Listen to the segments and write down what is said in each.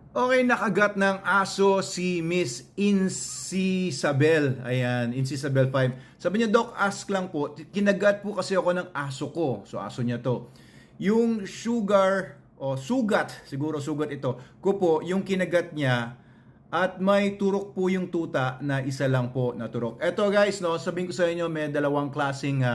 Okay, nakagat ng aso si Miss Incy Isabel. Ayan, Incy Isabel 5. Sabi niya, Doc, ask lang po. Kinagat po kasi ako ng aso ko. So, aso niya to. Yung sugar, o sugat, siguro sugat ito, ko po, yung kinagat niya, at may turok po yung tuta na isa lang po na turok. Eto guys, no, sabihin ko sa inyo, may dalawang klaseng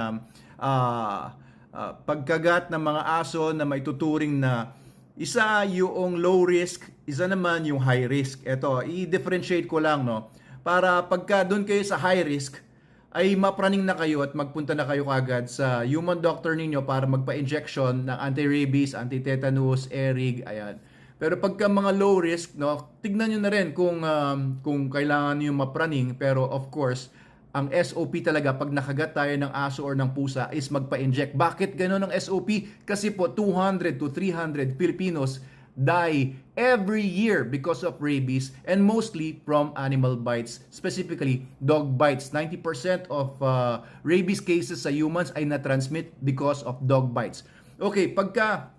pagkagat ng mga aso na may tuturing na isa yung low risk, isa naman yung high risk. Ito, i-differentiate ko lang, no? Para pagka doon kayo sa high risk, ay mapraning na kayo at magpunta na kayo kagad sa human doctor ninyo para magpa-injection ng anti-rabies, anti-tetanus, erig, ayan. Pero pagka mga low risk, no, tignan nyo na rin kung kailangan nyo mapraning. Pero of course, ang SOP talaga pag nakagat tayo ng aso or ng pusa is magpa-inject. Bakit gano'n ang SOP? Kasi po 200 to 300 Filipinos die every year because of rabies and mostly from animal bites, specifically dog bites. 90% of rabies cases sa humans ay na-transmit because of dog bites. Okay, pagka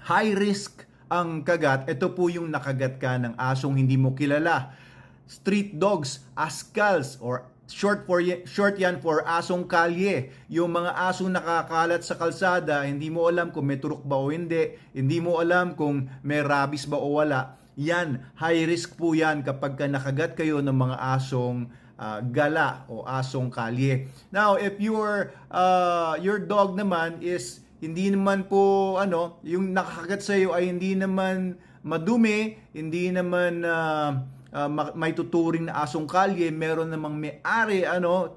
high risk ang kagat, ito po yung nakagat ka ng asong hindi mo kilala. Street dogs, ascals, or short yan for asong kalye. Yung mga asong nakakalat sa kalsada, hindi mo alam kung may turok ba o hindi mo alam kung may rabies ba o wala. Yan, high risk po yan kapag nakagat kayo ng mga asong gala o asong kalye. Now, if your dog naman is hindi naman po yung nakakagat sa iyo ay hindi naman madumi, hindi naman may tuturing na asong kalye, meron namang may-ari,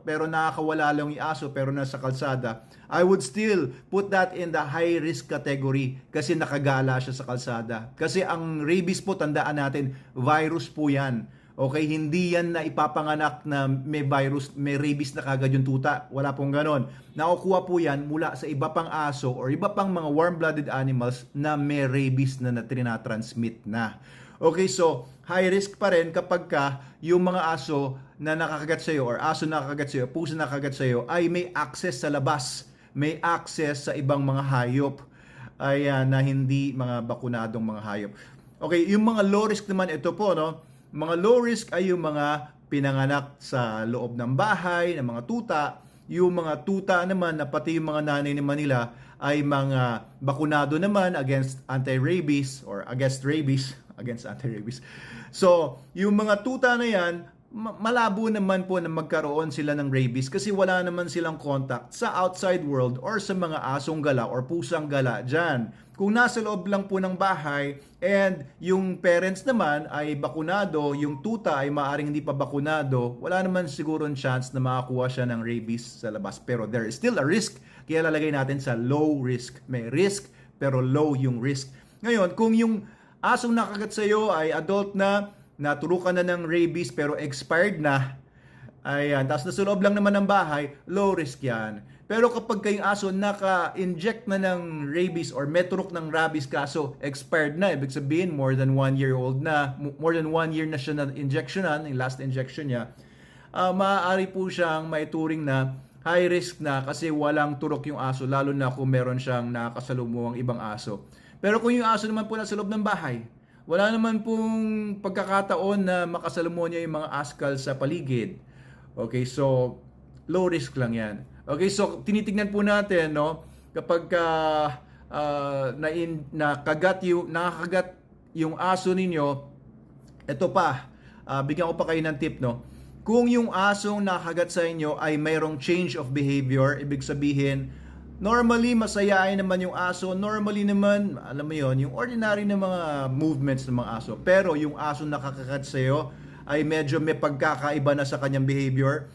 pero nakakawala lang yung aso, pero nasa kalsada, I would still put that in the high risk category kasi nakagala siya sa kalsada. Kasi ang rabies po, tandaan natin, virus po yan. Okay, hindi yan na ipapanganak na may virus, may rabies na kagad yung tuta. Wala pong ganon. Nakukuha po yan mula sa iba pang aso or iba pang mga warm-blooded animals na may rabies na trinatransmit na. Okay, so high risk pa rin kapag yung mga aso na nakakagat sa iyo or aso na nakakagat sa iyo, pusa na nakakagat sa iyo ay may access sa labas, may access sa ibang mga hayop na hindi mga bakunadong mga hayop. Okay, yung mga low risk naman ito po, no? Mga low risk ay yung mga pinanganak sa loob ng bahay, ng mga tuta. Yung mga tuta naman na pati yung mga nanay naman nila ay mga bakunado naman against anti-rabies or against rabies, against anti-rabies. So, yung mga tuta na yan, malabo naman po na magkaroon sila ng rabies kasi wala naman silang contact sa outside world or sa mga asong gala or pusang gala dyan. Kung nasa loob lang po ng bahay and yung parents naman ay bakunado, yung tuta ay maaring hindi pa bakunado, wala naman siguro chance na makakuha siya ng rabies sa labas. Pero there is still a risk, kaya lalagay natin sa low risk. May risk pero low yung risk. Ngayon, kung yung asong nakagat sa iyo ay adult na, naturukan na ng rabies pero expired na, ayan, tapos nasa loob lang naman ng bahay, low risk yan. Pero kapag kayong aso naka-inject na ng rabies or may turok ng rabies kaso expired na, ibig sabihin more than 1 year old na, more than 1 year na siya na injectionan, yung last injection niya, maaari po siyang maituring na high risk na kasi walang turok yung aso, lalo na kung meron siyang nakasalumuhang ibang aso. Pero kung yung aso naman po nasa loob ng bahay, wala naman pong pagkakataon na makasalumuhan niya yung mga askal sa paligid. Okay, so low risk lang yan. Okay, so tinitingnan po natin, no, kapag nakakagat yung aso ninyo, ito pa, bigyan ko pa kayo ng tip, no. Kung yung asong nakakagat sa inyo ay mayroong change of behavior, ibig sabihin, normally, masayain naman yung aso. Normally naman, alam mo yon, yung ordinary na mga movements ng mga aso. Pero yung aso nakakagat sa'yo ay medyo may pagkakaiba na sa kanyang behavior.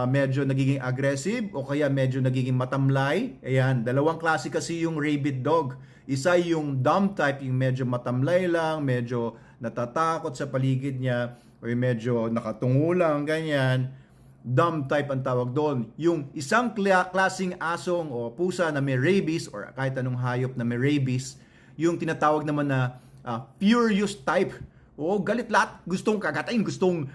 Medyo nagiging aggressive o kaya medyo nagiging matamlay. Ayan, dalawang klase kasi yung rabid dog. Isa yung dumb type, yung medyo matamlay lang, medyo natatakot sa paligid niya, o yung medyo nakatungo lang, ganyan. Dumb type ang tawag doon. Yung isang klaseng asong o pusa na may rabies or kahit anong hayop na may rabies, yung tinatawag naman na furious type. O galit lahat, gustong kagatain, gustong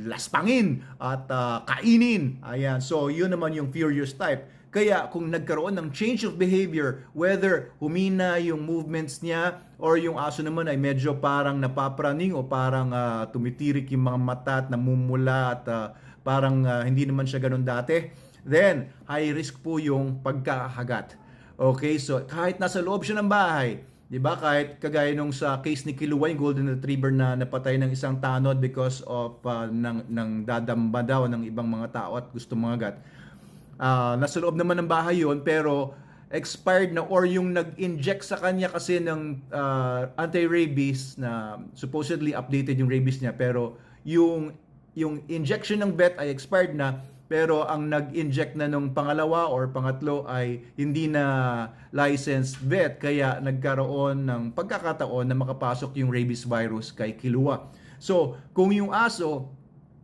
laspangin at kainin. Ayan, so yun naman yung furious type. Kaya kung nagkaroon ng change of behavior, whether humina yung movements niya or yung aso naman ay medyo parang napapraning o parang tumitirik yung mga mata at namumula at parang hindi naman siya ganun dati, then high risk po yung pagkakagat. Okay, so kahit nasa loob siya ng bahay, 'di ba? Kahit kagaya nung sa case ni Kilua, yung golden retriever na napatay ng isang tanod because of ng dadamba daw ng ibang mga tao at gusto mangagat. Nasa loob naman ng bahay yon, pero expired na or yung nag-inject sa kanya kasi ng anti-rabies na supposedly updated yung rabies niya, pero yung injection ng vet ay expired na, pero ang nag-inject na nung pangalawa or pangatlo ay hindi na licensed vet, kaya nagkaroon ng pagkakataon na makapasok yung rabies virus kay Kilua. So kung yung aso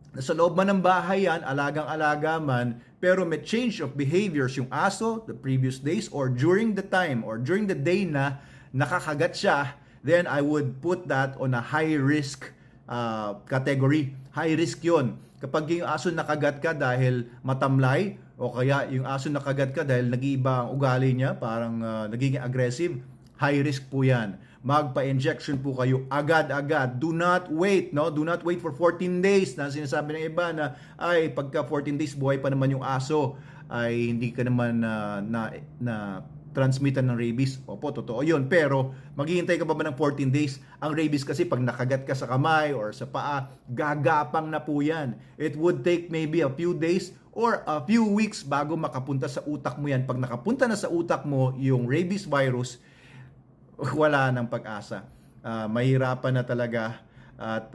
nasa loob man ng bahay yan, alagang-alaga man, pero may change of behaviors yung aso the previous days or during the time or during the day na nakakagat siya, then I would put that on a high risk category. High risk yun. Kapag yung aso nakagat ka dahil matamlay o kaya yung aso nakagat ka dahil nag-iiba ang ugali niya, parang nagiging aggressive, high risk po yan. Magpa-injection po kayo agad-agad. Do not wait, no? Do not wait for 14 days na sinasabi ng iba na ay pagka 14 days buhay pa naman yung aso ay hindi ka naman na transmitan ng rabies. Opo, totoo yun. Pero maghihintay ka pa ba ng 14 days? Ang rabies kasi pag nakagat ka sa kamay or sa paa, gagapang na po yan. It would take maybe a few days or a few weeks bago makapunta sa utak mo yan. Pag nakapunta na sa utak mo yung rabies virus, wala ng pag-asa. Mahirapan na talaga at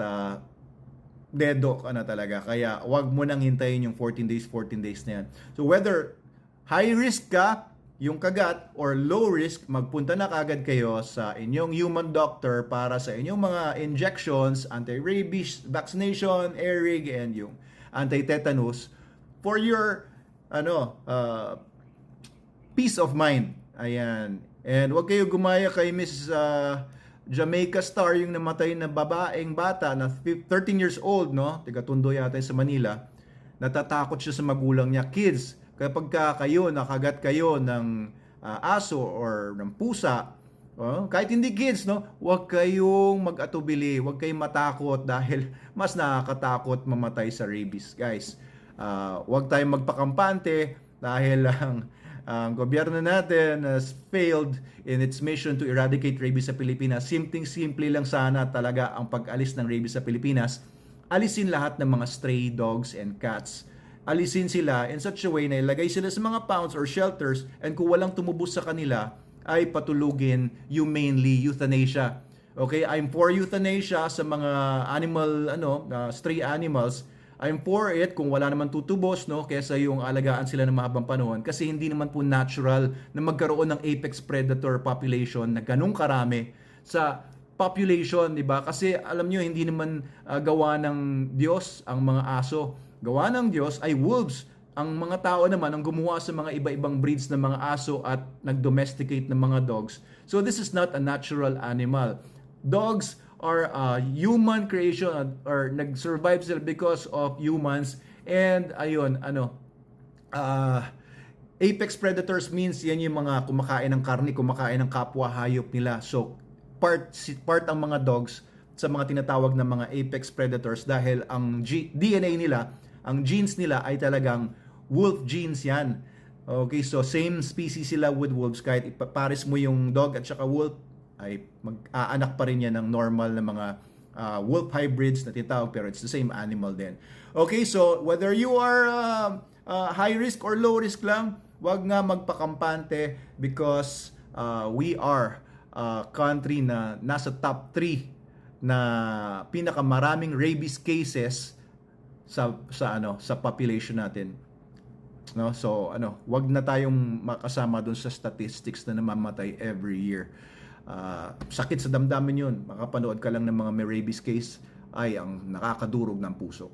dedo ka na talaga. Kaya wag mo nang hintayin yung 14 days na yan. So whether high risk ka, yung kagat, or low risk, magpunta na kagad kayo sa inyong human doctor para sa inyong mga injections, anti-rabies vaccination, ARIG, and yung anti-tetanus for your peace of mind. Ayan. And wag kayo gumaya kay Miss Jamaica Star, yung namatay na babaeng bata na 13 years old, no? Tiga-Tondo yata sa Manila. Natatakot siya sa magulang niya. Kids, kapag kayo nakagat kayo ng aso or ng pusa, kahit hindi kids, no? Wag kayong mag-atubili, wag kayong matakot dahil mas nakakatakot mamatay sa rabies, guys. Wag tayong magpakampante dahil ang gobyerno natin has failed in its mission to eradicate rabies sa Pilipinas. Simpleng-simple lang sana talaga ang pag-alis ng rabies sa Pilipinas. Alisin lahat ng mga stray dogs and cats. Alisin sila in such a way na ilagay sila sa mga pounds or shelters, and kung walang tumubos sa kanila, ay patulugin humanely, euthanasia. Okay, I'm for euthanasia sa mga animal, stray animals. I'm for it kung wala naman tutubos, no, kesa yung alagaan sila ng mahabang panahon, kasi hindi naman po natural na magkaroon ng apex predator population na ganung karami sa population, di ba? Kasi alam nyo, hindi naman gawa ng Diyos ang mga aso. Gawa ng Diyos ay wolves. Ang mga tao naman ang gumawa sa mga iba-ibang breeds ng mga aso at nag-domesticate ng mga dogs. So this is not a natural animal. Dogs are human creation or nag-survive sila because of humans. And ayun, apex predators means yan yung mga kumakain ng karne, kumakain ng kapwa hayop nila. So part ang mga dogs sa mga tinatawag na mga apex predators dahil ang DNA nila, ang genes nila ay talagang wolf genes yan. Okay, so same species sila with wolves. Kahit ipapares mo yung dog at saka wolf, ay mag-aanak pa rin yan ng normal na mga wolf hybrids na tinatawag, pero it's the same animal din. Okay, so whether you are high risk or low risk lang, wag nga magpakampante because we are a country na nasa top 3 na pinakamaraming rabies cases sa population natin. No, so wag na tayong makasama dun sa statistics na namamatay every year. Sakit sa damdamin yun. Makapanood ka lang ng mga may rabies case, ay ang nakakadurog ng puso.